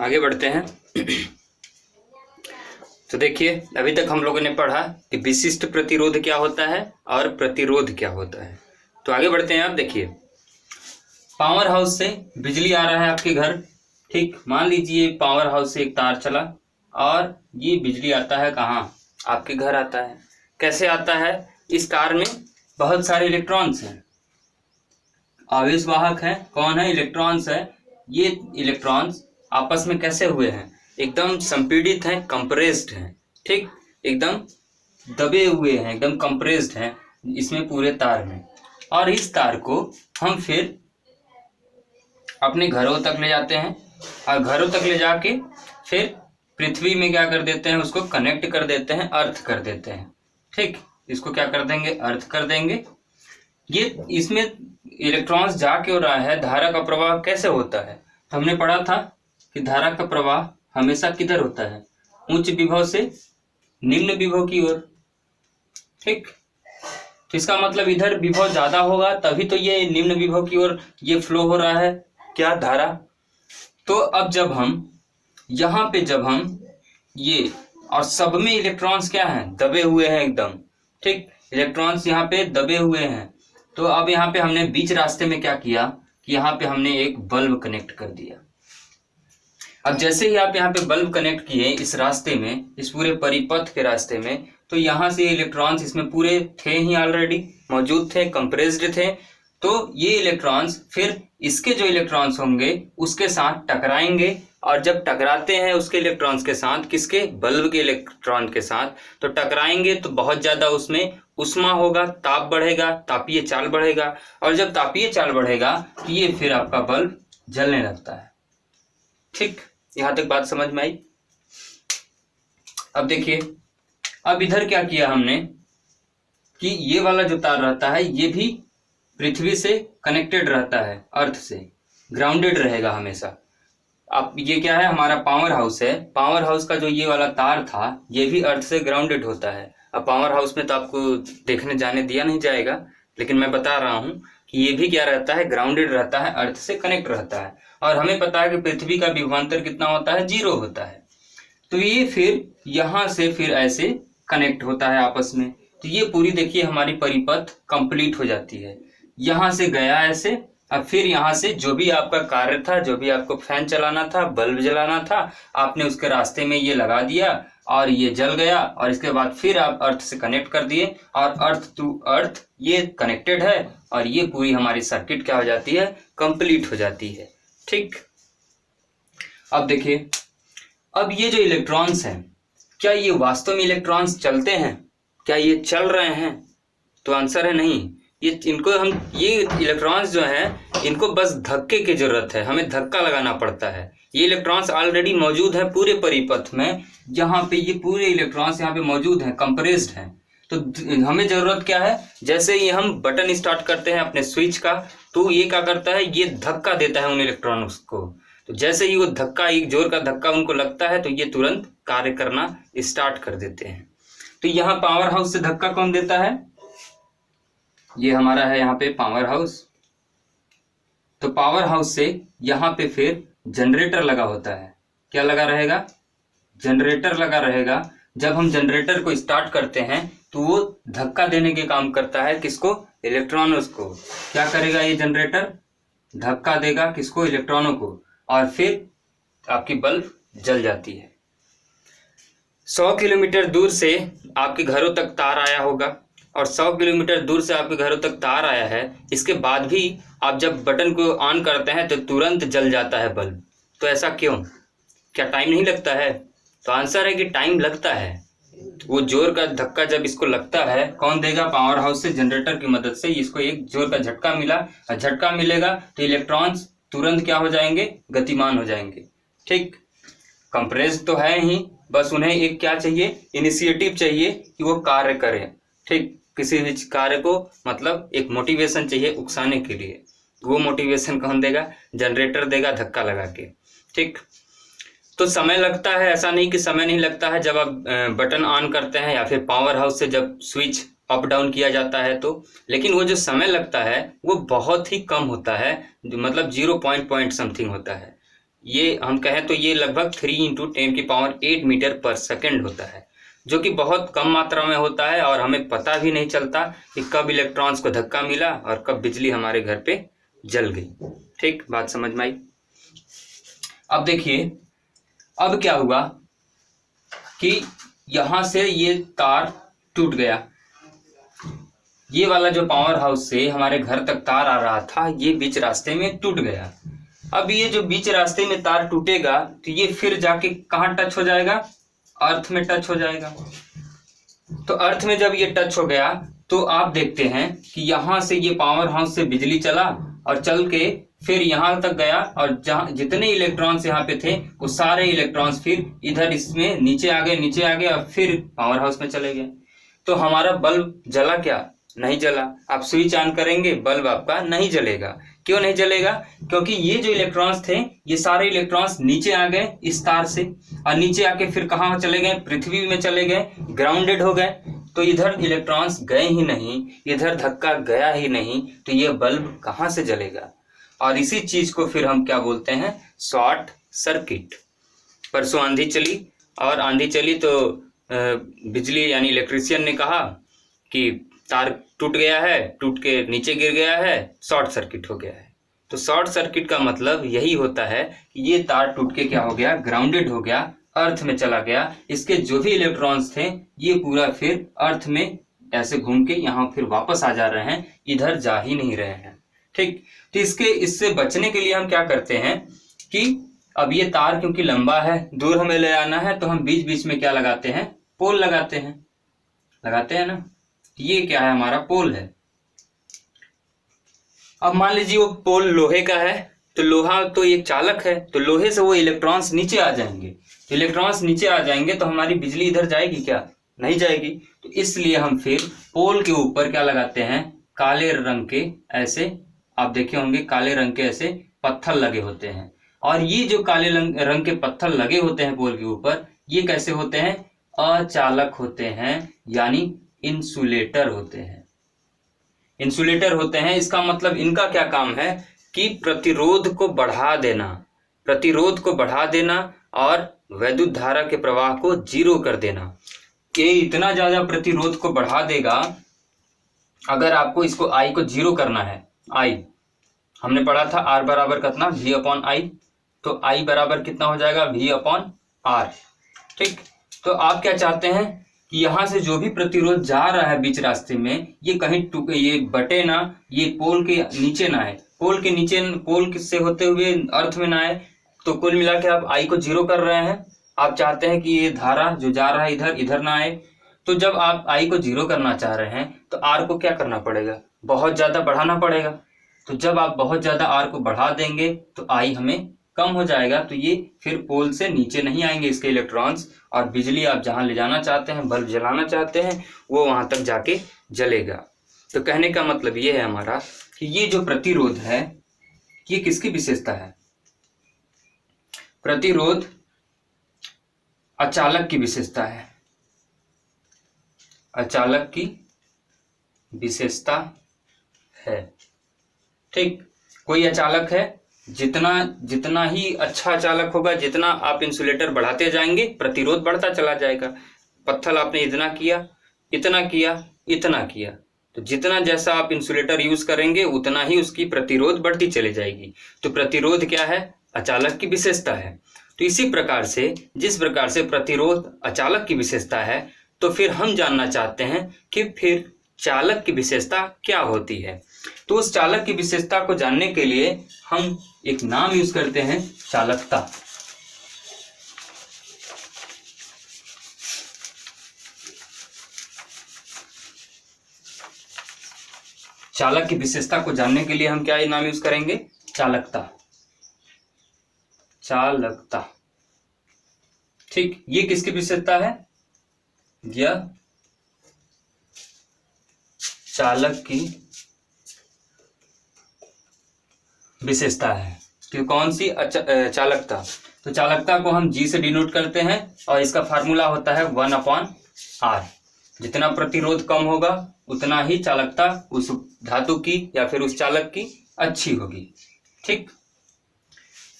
आगे बढ़ते हैं। तो देखिए, अभी तक हम लोगों ने पढ़ा कि विशिष्ट प्रतिरोध क्या होता है और प्रतिरोध क्या होता है। तो आगे बढ़ते हैं। आप देखिए, पावर हाउस से बिजली आ रहा है आपके घर, ठीक। मान लीजिए पावर हाउस से एक तार चला और ये बिजली आता है कहाँ, आपके घर आता है। कैसे आता है? इस तार में बहुत सारे इलेक्ट्रॉन्स हैं, आवेशवाहक हैं। कौन है? इलेक्ट्रॉन्स है। ये इलेक्ट्रॉन्स आपस में कैसे हुए हैं? एकदम संपीड़ित हैं, कंप्रेस्ड हैं, ठीक। एकदम दबे हुए हैं, एकदम कंप्रेस्ड हैं इसमें पूरे तार में। और इस तार को हम फिर अपने घरों तक ले जाते हैं और घरों तक ले जाके फिर पृथ्वी में क्या कर देते हैं, उसको कनेक्ट कर देते हैं, अर्थ कर देते हैं, ठीक। इसको क्या कर देंगे? अर्थ कर देंगे। ये इसमें इलेक्ट्रॉन्स जा क्यों रहा है? धारा का प्रवाह कैसे होता है? तो हमने पढ़ा था कि धारा का प्रवाह हमेशा किधर होता है? उच्च विभव से निम्न विभव की ओर, ठीक। तो इसका मतलब इधर विभव ज्यादा होगा तभी तो ये निम्न विभव की ओर ये फ्लो हो रहा है, क्या? धारा। तो अब जब हम यहाँ पे ये और सब में इलेक्ट्रॉन्स क्या हैं? दबे हुए हैं एकदम, ठीक। इलेक्ट्रॉन्स यहाँ पे दबे हुए हैं। तो अब यहाँ पे हमने बीच रास्ते में क्या किया कि यहाँ पे हमने एक बल्ब कनेक्ट कर दिया। अब जैसे ही आप यहाँ पे बल्ब कनेक्ट किए इस रास्ते में, इस पूरे परिपथ के रास्ते में, तो यहाँ से इलेक्ट्रॉन्स इसमें पूरे थे ही, ऑलरेडी मौजूद थे, कंप्रेस्ड थे। तो ये इलेक्ट्रॉन्स फिर इसके जो इलेक्ट्रॉन्स होंगे उसके साथ टकराएंगे, और जब टकराते हैं उसके इलेक्ट्रॉन्स के साथ, किसके? बल्ब के इलेक्ट्रॉन के साथ, तो टकराएंगे तो बहुत ज्यादा उसमें उष्मा होगा, ताप बढ़ेगा, तापीय चाल बढ़ेगा। और जब तापीय चाल बढ़ेगा तो ये फिर आपका बल्ब जलने लगता है, ठीक। यहां तक बात समझ में आई? अब देखिए, अब इधर क्या किया हमने कि ये वाला जो तार रहता है ये भी पृथ्वी से कनेक्टेड रहता है, अर्थ से ग्राउंडेड रहेगा हमेशा। अब ये क्या है? हमारा पावर हाउस है। पावर हाउस का जो ये वाला तार था ये भी अर्थ से ग्राउंडेड होता है। अब पावर हाउस में तो आपको देखने जाने दिया नहीं जाएगा, लेकिन मैं बता रहा हूं कि ये भी क्या रहता है? ग्राउंडेड रहता है, अर्थ से कनेक्ट रहता है। और हमें पता है कि पृथ्वी का विभवांतर कितना होता है? 0 होता है। तो ये फिर यहां से फिर ऐसे कनेक्ट होता है आपस में। तो ये पूरी देखिए हमारी परिपथ कंप्लीट हो जाती है। यहां से गया ऐसे, अब फिर यहाँ से जो भी आपका कार्य था, जो भी आपको फैन चलाना था, बल्ब जलाना था, आपने उसके रास्ते में ये लगा दिया और ये जल गया। और इसके बाद फिर आप अर्थ से कनेक्ट कर दिए और अर्थ टू अर्थ ये कनेक्टेड है, और ये पूरी हमारी सर्किट क्या हो जाती है? कंप्लीट हो जाती है, ठीक। अब देखिए, अब ये जो इलेक्ट्रॉन्स हैं, क्या ये वास्तव में इलेक्ट्रॉन्स चलते हैं? क्या ये चल रहे हैं? तो आंसर है नहीं। ये इलेक्ट्रॉन्स जो हैं इनको बस धक्के की जरूरत है, हमें धक्का लगाना पड़ता है। ये इलेक्ट्रॉन्स ऑलरेडी मौजूद है पूरे परिपथ में, जहां पे ये पूरे इलेक्ट्रॉन्स यहाँ पे मौजूद हैं, कंप्रेस्ड हैं। तो हमें जरूरत क्या है? जैसे ही हम बटन स्टार्ट करते हैं अपने स्विच का, तो ये क्या करता है? ये धक्का देता है उन इलेक्ट्रॉन्स को। तो जैसे ही वो धक्का, एक जोर का धक्का उनको लगता है तो ये तुरंत कार्य करना स्टार्ट कर देते हैं। तो यहाँ पावर हाउस से धक्का कौन देता है? ये हमारा है यहाँ पे पावर हाउस। तो पावर हाउस से यहाँ पे फिर जनरेटर लगा होता है। क्या लगा रहेगा? जनरेटर लगा रहेगा। जब हम जनरेटर को स्टार्ट करते हैं तो वो धक्का देने के काम करता है, किसको? इलेक्ट्रॉनों को। क्या करेगा ये जनरेटर? धक्का देगा, किसको? इलेक्ट्रॉनों को। और फिर आपकी बल्ब जल जाती है। 100 किलोमीटर दूर से आपके घरों तक तार आया होगा, और 100 किलोमीटर दूर से आपके घरों तक तार आया है, इसके बाद भी आप जब बटन को ऑन करते हैं तो तुरंत जल जाता है बल्ब। तो ऐसा क्यों? क्या टाइम नहीं लगता है? तो आंसर है कि टाइम लगता है। वो जोर का धक्का जब इसको लगता है, कौन देगा? पावर हाउस से, जनरेटर की मदद से इसको एक जोर का झटका मिला, और झटका मिलेगा तो इलेक्ट्रॉन्स तुरंत क्या हो जाएंगे? गतिमान हो जाएंगे, ठीक। कंप्रेस तो है ही, बस उन्हें एक क्या चाहिए? इनिशिएटिव चाहिए कि वो कार्य करें, ठीक। किसी भी कार्य को मतलब एक मोटिवेशन चाहिए उकसाने के लिए। वो मोटिवेशन कौन देगा? जनरेटर देगा, धक्का लगा के, ठीक। तो समय लगता है, ऐसा नहीं कि समय नहीं लगता है जब आप बटन ऑन करते हैं या फिर पावर हाउस से जब स्विच अप डाउन किया जाता है तो, लेकिन वो जो समय लगता है वो बहुत ही कम होता है, मतलब 0 पॉइंट समथिंग होता है। ये हम कहें तो ये लगभग 3 × 10⁸ मीटर पर सेकेंड होता है, जो कि बहुत कम मात्रा में होता है और हमें पता भी नहीं चलता कि कब इलेक्ट्रॉन्स को धक्का मिला और कब बिजली हमारे घर पे जल गई। ठीक, बात समझ में आई। अब देखिए, अब क्या हुआ कि यहां से ये तार टूट गया, ये वाला जो पावर हाउस से हमारे घर तक तार आ रहा था ये बीच रास्ते में टूट गया। अब ये जो बीच रास्ते में तार टूटेगा तो ये फिर जाके कहाँ टच हो जाएगा? अर्थ में टच हो जाएगा। तो अर्थ में जब ये टच हो गया तो आप देखते हैं कि यहां से ये पावर हाउस से बिजली चला और चल के फिर यहां तक गया, और जहां जितने इलेक्ट्रॉन्स यहाँ पे थे वो सारे इलेक्ट्रॉन्स फिर इधर इसमें नीचे आ गए और फिर पावर हाउस में चले गए। तो हमारा बल्ब जला क्या? नहीं जला। आप स्विच ऑन करेंगे, बल्ब आपका नहीं जलेगा। क्यों नहीं जलेगा? क्योंकि ये जो इलेक्ट्रॉन्स थे ये सारे इलेक्ट्रॉन्स नीचे आ गए इस तार से, और नीचे आके फिर कहाँ चले गए? पृथ्वी में चले गए, ग्राउंडेड हो गए। तो इधर इलेक्ट्रॉन्स गए ही नहीं, इधर धक्का गया ही नहीं, तो ये बल्ब कहाँ से जलेगा? और इसी चीज को फिर हम क्या बोलते हैं? Short circuit. परसों आंधी चली, और आंधी चली तो बिजली यानी इलेक्ट्रीशियन ने कहा कि तार टूट गया है, टूट के नीचे गिर गया है, शॉर्ट सर्किट हो गया है। तो शॉर्ट सर्किट का मतलब यही होता है कि ये तार टूट के क्या हो गया? ग्राउंडेड हो गया, अर्थ में चला गया। इसके जो भी इलेक्ट्रॉन्स थे ये पूरा फिर अर्थ में ऐसे घूम के यहाँ फिर वापस आ जा रहे हैं, इधर जा ही नहीं रहे हैं। ठीक, तो इससे बचने के लिए हम क्या करते हैं कि अब ये तार क्योंकि लंबा है, दूर हमें ले आना है, तो हम बीच बीच में क्या लगाते हैं? पोल लगाते हैं ना। ये क्या है? हमारा पोल है। अब मान लीजिए वो पोल लोहे का है, तो लोहा तो एक चालक है, तो लोहे से वो इलेक्ट्रॉन्स नीचे आ जाएंगे। तो इलेक्ट्रॉन्स नीचे आ जाएंगे तो हमारी बिजली इधर जाएगी क्या? नहीं जाएगी। तो इसलिए हम फिर पोल के ऊपर क्या लगाते हैं? काले रंग के ऐसे, आप देखे होंगे काले रंग के ऐसे पत्थर लगे होते हैं। और ये जो काले रंग के पत्थर लगे होते हैं पोल के ऊपर, ये कैसे होते हैं? अचालक होते हैं, यानी इंसुलेटर होते हैं। इंसुलेटर होते हैं, इसका मतलब इनका क्या काम है कि प्रतिरोध को बढ़ा देना और वैद्युत धारा के प्रवाह को 0 कर देना। ये इतना ज्यादा प्रतिरोध को बढ़ा देगा। अगर आपको इसको I को 0 करना है, I हमने पढ़ा था R बराबर कितना? V/I। तो I बराबर कितना हो जाएगा? V/R। ठीक, तो आप क्या चाहते हैं कि यहां से जो भी प्रतिरोध जा रहा है बीच रास्ते में, ये कहीं ये बटे ना, ये पोल के नीचे ना आए, पोल से होते हुए अर्थ में ना आए। तो कुल मिला के आप I को 0 कर रहे हैं। आप चाहते हैं कि ये धारा जो जा रहा है इधर ना आए। तो जब आप I को 0 करना चाह रहे हैं तो R को क्या करना पड़ेगा? बहुत ज्यादा बढ़ाना पड़ेगा। तो जब आप बहुत ज्यादा R को बढ़ा देंगे तो I हमें कम हो जाएगा, तो ये फिर पोल से नीचे नहीं आएंगे इसके इलेक्ट्रॉन्स, और बिजली आप जहां ले जाना चाहते हैं, बल्ब जलाना चाहते हैं, वो वहां तक जाके जलेगा। तो कहने का मतलब ये है हमारा कि ये जो प्रतिरोध है ये किसकी विशेषता है? प्रतिरोध अचालक की विशेषता है। अचालक की विशेषता है। ठीक, कोई अचालक है, जितना ही अच्छा चालक होगा, जितना आप इंसुलेटर बढ़ाते जाएंगे प्रतिरोध बढ़ता चला जाएगा। पत्थर आपने इतना किया, तो जितना जैसा आप इंसुलेटर यूज करेंगे उतना ही उसकी प्रतिरोध बढ़ती चली जाएगी। तो प्रतिरोध क्या है? अचालक की विशेषता है। तो इसी प्रकार से जिस प्रकार से प्रतिरोध अचालक की विशेषता है, तो फिर हम जानना चाहते हैं कि फिर चालक की विशेषता क्या होती है। तो उस चालक की विशेषता को जानने के लिए हम एक नाम यूज करते हैं, चालकता। चालक की विशेषता को जानने के लिए हम क्या नाम यूज करेंगे? चालकता। ठीक, ये किसकी विशेषता है? यह चालक की विशेषता है। कि कौन सी? चालकता। तो चालकता को हम G से डिनोट करते हैं और इसका फार्मूला होता है 1/R। जितना प्रतिरोध कम होगा उतना ही चालकता उस धातु की या फिर उस चालक की अच्छी होगी। ठीक,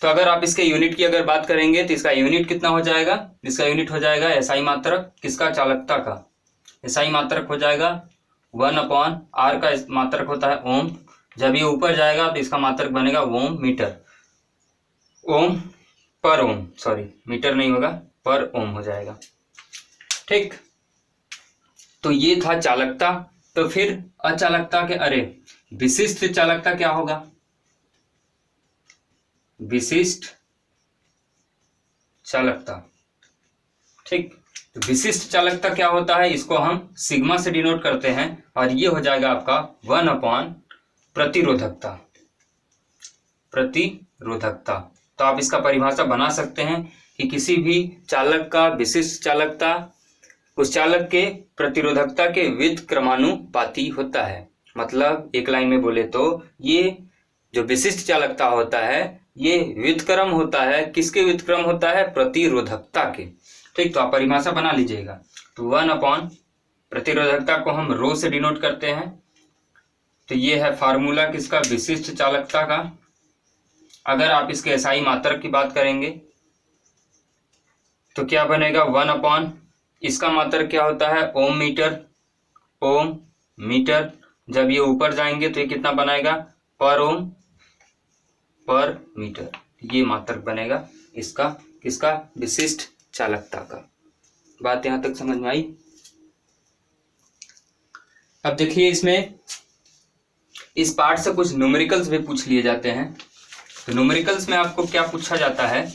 तो अगर आप इसके यूनिट की अगर बात करेंगे तो इसका यूनिट कितना हो जाएगा, इसका यूनिट हो जाएगा एसआई मात्रक किसका, चालकता का। एसआई मात्रक हो जाएगा 1/r का मात्रक होता है ओम। जब ये ऊपर जाएगा तो इसका मात्रक बनेगा ओम मीटर, ओम पर ओम, सॉरी मीटर नहीं होगा, पर ओम हो जाएगा। ठीक, तो ये था चालकता। तो फिर अचालकता के, अरे विशिष्ट चालकता क्या होगा, विशिष्ट चालकता। ठीक, तो विशिष्ट चालकता क्या होता है, इसको हम सिग्मा से डिनोट करते हैं और ये हो जाएगा आपका 1/, प्रतिरोधकता, प्रतिरोधकता। तो आप इसका परिभाषा बना सकते हैं कि किसी भी चालक का विशिष्ट चालकता उस चालक के प्रतिरोधकता के व्युत्क्रमानुपाती होता है। मतलब एक लाइन में बोले तो ये जो विशिष्ट चालकता होता है ये व्युत्क्रम होता है, किसके व्युत्क्रम होता है, प्रतिरोधकता के। ठीक, तो आप परिभाषा बना लीजिएगा। तो 1/, प्रतिरोधकता को हम रो से डिनोट करते हैं। तो ये है फार्मूला किसका, विशिष्ट चालकता का। अगर आप इसके एसआई मात्रक की बात करेंगे तो क्या बनेगा, 1/, इसका मात्रक क्या होता है, ओम मीटर, ओम मीटर। जब ये ऊपर जाएंगे तो ये कितना बनाएगा, पर ओम पर मीटर। ये मात्रक बनेगा इसका किसका, विशिष्ट चालकता का। बात यहां तक समझ में आई। अब देखिए इसमें इस पार्ट से कुछ न्यूमेरिकल्स भी पूछ लिए जाते हैं। तो न्यूमेरिकल्स में आपको क्या पूछा जाता है,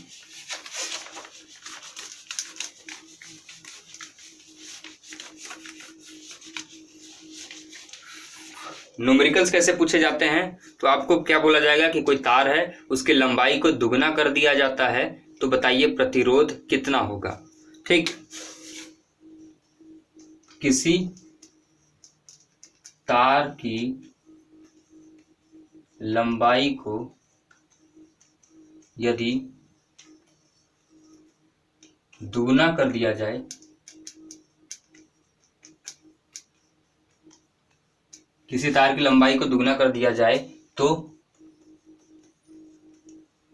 न्यूमेरिकल्स कैसे पूछे जाते हैं, तो आपको क्या बोला जाएगा कि कोई तार है उसकी लंबाई को दुगना कर दिया जाता है, तो बताइए प्रतिरोध कितना होगा। ठीक, किसी तार की लंबाई को यदि दुगना कर दिया जाए किसी तार की लंबाई को दुगना कर दिया जाए तो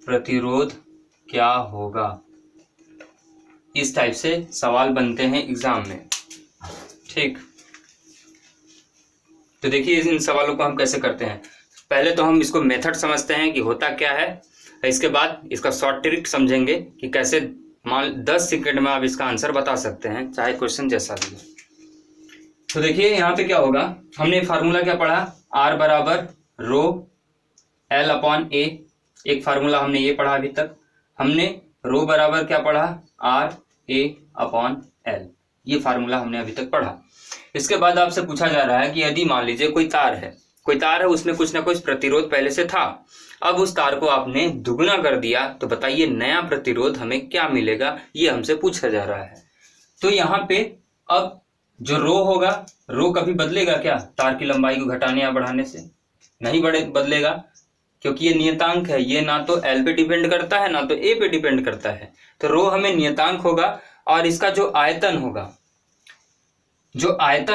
प्रतिरोध क्या होगा। इस टाइप से सवाल बनते हैं एग्जाम में। ठीक, तो देखिए इन सवालों को हम कैसे करते हैं। पहले तो हम इसको मेथड समझते हैं कि होता क्या है, इसके बाद इसका शॉर्ट ट्रिक समझेंगे कि कैसे मान 10 सेकंड में आप इसका आंसर बता सकते हैं, चाहे क्वेश्चन जैसा भी हो। तो देखिए यहाँ पे क्या होगा, हमने फार्मूला क्या पढ़ा, R बराबर रो L/A। एक फार्मूला हमने ये पढ़ा अभी तक। हमने रो बराबर क्या पढ़ा, RA/L। ये फार्मूला हमने अभी तक पढ़ा। इसके बाद आपसे पूछा जा रहा है कि यदि मान लीजिए कोई तार है, उसमें कुछ ना कुछ प्रतिरोध पहले से था, अब उस तार को आपने दुगना कर दिया, तो बताइए नया प्रतिरोध हमें क्या मिलेगा, ये हमसे पूछा जा रहा है। तो यहाँ पे अब जो रो होगा, रो कभी बदलेगा क्या, तार की लंबाई को घटाने या बढ़ाने से नहीं बदलेगा, क्योंकि ये नियतांक है, ये ना तो L पे डिपेंड करता है ना तो A पे डिपेंड करता है। तो रो हमें नियतांक होगा और इसका जो आयतन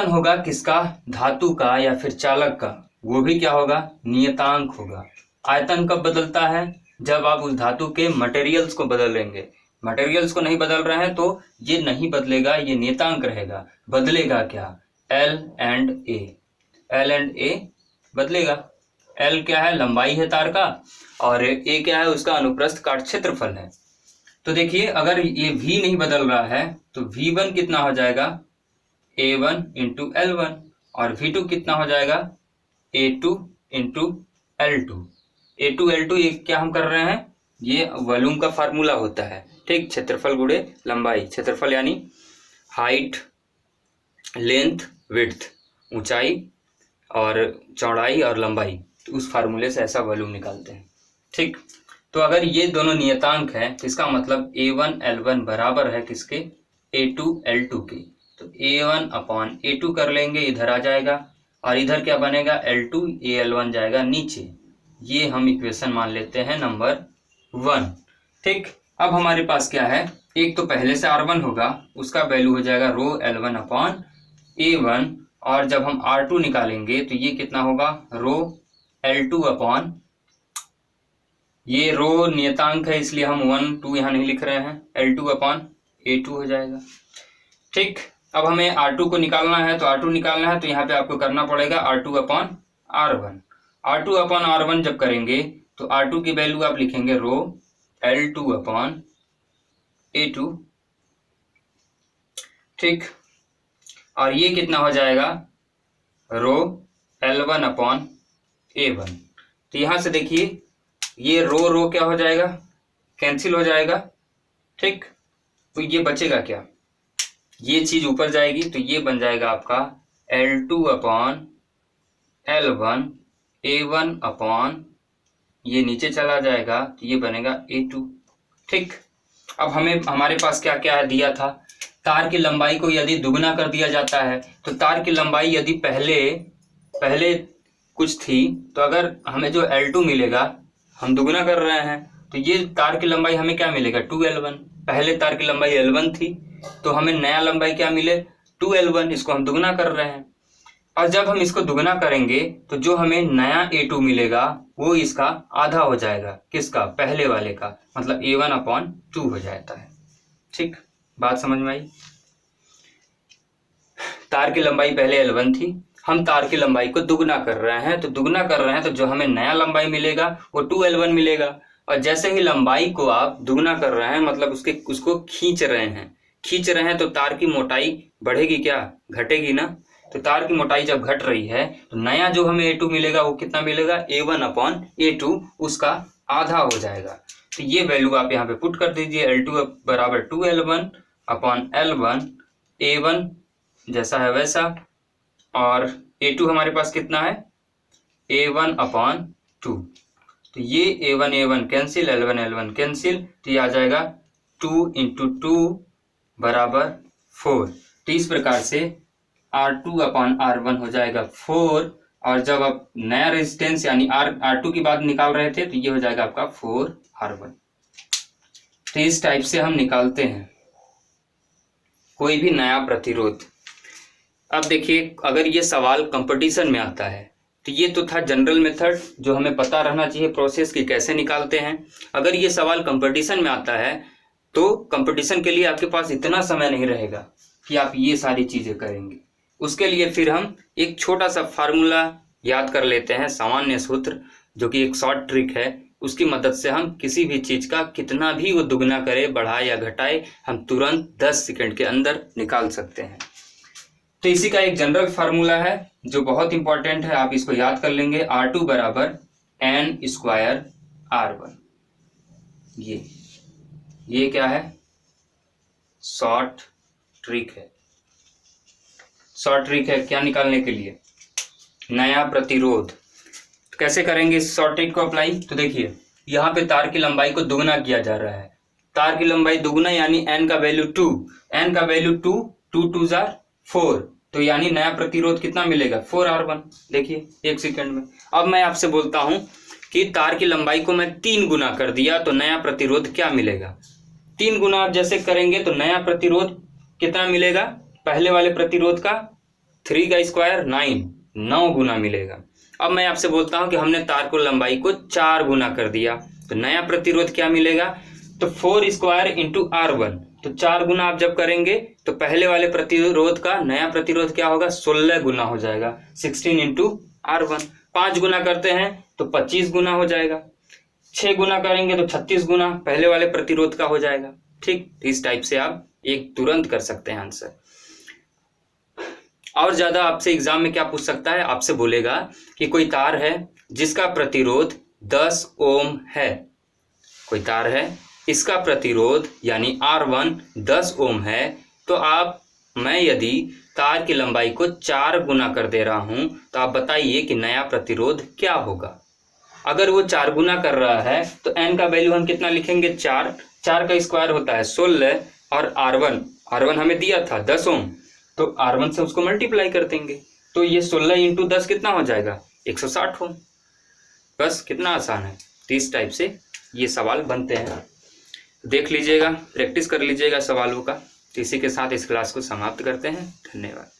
होगा किसका, धातु का या फिर चालक का, वो भी क्या होगा, नियतांक होगा। आयतन कब बदलता है, जब आप उस धातु के मटेरियल्स को बदलेंगे। मटेरियल्स को नहीं बदल रहे हैं तो ये नहीं बदलेगा, ये नियतांक रहेगा। बदलेगा क्या, L एंड A बदलेगा। L क्या है, लंबाई है तार का, और A क्या है, उसका अनुप्रस्थ काट क्षेत्रफल है। तो देखिए अगर ये V नहीं बदल रहा है तो V1 कितना हो जाएगा, A1 इंटू L1, और V2 कितना हो जाएगा, A2 into L2। A2 L2 ये क्या हम कर रहे हैं, ये वॉल्यूम का फार्मूला होता है। ठीक, क्षेत्रफल गुणे लंबाई, क्षेत्रफल यानी हाइट, लेंथ, विड्थ, ऊंचाई और चौड़ाई और लंबाई, तो उस फार्मूले से ऐसा वॉल्यूम निकालते हैं। ठीक, तो अगर ये दोनों नियतांक हैं तो इसका मतलब A1 L1 बराबर है किसके, A2 L2 के। तो A1/A2 कर लेंगे, इधर आ जाएगा, और इधर क्या बनेगा, L2 AL1 जाएगा नीचे। ये हम इक्वेशन मान लेते हैं नंबर 1। ठीक, अब हमारे पास क्या है, एक तो पहले से R1 होगा, उसका वैल्यू हो जाएगा रो L1/A1, और जब हम R2 निकालेंगे तो ये कितना होगा, रो L2/, ये रो नियतांक है इसलिए हम 1 2 यहाँ नहीं लिख रहे हैं, L2/A2 हो जाएगा। ठीक, अब हमें R2 को निकालना है, तो R2 निकालना है तो यहाँ पे आपको करना पड़ेगा R2/R1। R2/R1 जब करेंगे तो R2 की वैल्यू आप लिखेंगे रो L2/A2। ठीक, और ये कितना हो जाएगा रो L1/A1। तो यहां से देखिए ये रो क्या हो जाएगा, कैंसिल हो जाएगा। ठीक, तो ये बचेगा क्या, ये चीज ऊपर जाएगी तो ये बन जाएगा आपका L2/L1 A1 ये नीचे चला जाएगा तो ये बनेगा A2। ठीक, अब हमें हमारे पास क्या क्या दिया था, तार की लंबाई को यदि दुगना कर दिया जाता है तो तार की लंबाई यदि पहले कुछ थी तो अगर हमें जो L2 मिलेगा, हम दुगना कर रहे हैं तो ये तार की लंबाई हमें क्या मिलेगा 2L1। पहले तार की लंबाई L1 थी तो हमें नया लंबाई क्या मिले 2L1, इसको हम दुगना कर रहे हैं। और जब हम इसको दुगना करेंगे तो जो हमें नया A2 मिलेगा वो इसका आधा हो जाएगा, किसका, पहले वाले का, मतलब A1/2 हो जाता है। ठीक, बात समझ में आई। तार की लंबाई पहले L1 थी, हम तार की लंबाई को दुगना कर रहे हैं, तो दुगना कर रहे हैं तो जो हमें नया लंबाई मिलेगा वो 2L1 मिलेगा। और जैसे ही लंबाई को आप दुगना कर रहे हैं मतलब उसको खींच रहे हैं तो तार की मोटाई बढ़ेगी क्या, घटेगी ना। तो तार की मोटाई जब घट रही है तो नया जो हमें A2 मिलेगा वो कितना मिलेगा A1/A2, उसका आधा हो जाएगा। तो ये वैल्यू आप यहाँ पे पुट कर दीजिए, L2/2L1/L1 A1 जैसा है वैसा, और A2 हमारे पास कितना है A1/2। तो ये A1 कैंसिल, L1 कैंसिल, तो ये आ जाएगा 2 × 2 = 4। तो इस प्रकार से R2/R1 हो जाएगा 4, और जब आप नया रेजिस्टेंस यानी R2 की बात निकाल रहे थे तो ये हो जाएगा आपका 4R1। तो इस टाइप से हम निकालते हैं कोई भी नया प्रतिरोध। अब देखिए अगर ये सवाल कंपटीशन में आता है तो ये तो था जनरल मेथड जो हमें पता रहना चाहिए प्रोसेस की कैसे निकालते हैं। अगर ये सवाल कंपटीशन में आता है तो कंपटीशन के लिए आपके पास इतना समय नहीं रहेगा कि आप ये सारी चीजें करेंगे। उसके लिए फिर हम एक छोटा सा फार्मूला याद कर लेते हैं, सामान्य सूत्र, जो कि एक शॉर्ट ट्रिक है। उसकी मदद से हम किसी भी चीज का कितना भी वो दुगना करे, बढ़ाए या घटाए, हम तुरंत 10 सेकंड के अंदर निकाल सकते हैं। तो इसी का एक जनरल फार्मूला है जो बहुत इंपॉर्टेंट है, आप इसको याद कर लेंगे। R2 = N² R1। ये क्या है, शॉर्ट ट्रिक है। शॉर्ट ट्रिक है क्या निकालने के लिए, नया प्रतिरोध। तो कैसे करेंगे इस शॉर्ट ट्रिक को अप्लाई, तो देखिए यहाँ पे तार की लंबाई को दुगना किया जा रहा है। तार की लंबाई दुगना यानी N का वैल्यू 2, N का वैल्यू 2, 2 2 4, तो यानी नया प्रतिरोध कितना मिलेगा 4R1। देखिए 1 सेकंड में। अब मैं आपसे बोलता हूं कि तार की लंबाई को मैं 3 गुना कर दिया तो नया प्रतिरोध क्या मिलेगा। 3 गुना आप जैसे करेंगे तो नया प्रतिरोध कितना मिलेगा, पहले वाले प्रतिरोध का 3 का स्क्वायर 9 गुना मिलेगा। अब मैं आपसे बोलता हूं कि हमने तार को लंबाई को 4 गुना कर दिया तो नया प्रतिरोध क्या मिलेगा, तो 4² × R1। तो 4 गुना आप जब करेंगे तो पहले वाले प्रतिरोध का नया प्रतिरोध क्या होगा 16 गुना हो जाएगा, 16 × R1। 5 गुना करते हैं तो 25 गुना हो जाएगा, 6 गुना करेंगे तो 36 गुना पहले वाले प्रतिरोध का हो जाएगा। ठीक, इस टाइप से आप एक तुरंत कर सकते हैं आंसर। और ज्यादा आपसे एग्जाम में क्या पूछ सकता है, आपसे बोलेगा कि कोई तार है जिसका प्रतिरोध 10 ओम है, कोई तार है इसका प्रतिरोध यानी R1 10 ओम है, तो मैं यदि तार की लंबाई को 4 गुना कर दे रहा हूं तो आप बताइए कि नया प्रतिरोध क्या होगा। अगर वो 4 गुना कर रहा है तो N का वैल्यू हम कितना लिखेंगे 4 का स्क्वायर होता है 16, और R1 हमें दिया था 10 ओम, तो R1 से उसको मल्टीप्लाई कर देंगे तो ये 16 × 10 कितना हो जाएगा 160 ओम। बस कितना आसान है। तो इस टाइप से ये सवाल बनते हैं, देख लीजिएगा, प्रैक्टिस कर लीजिएगा सवालों का। तो इसी के साथ इस क्लास को समाप्त करते हैं। धन्यवाद।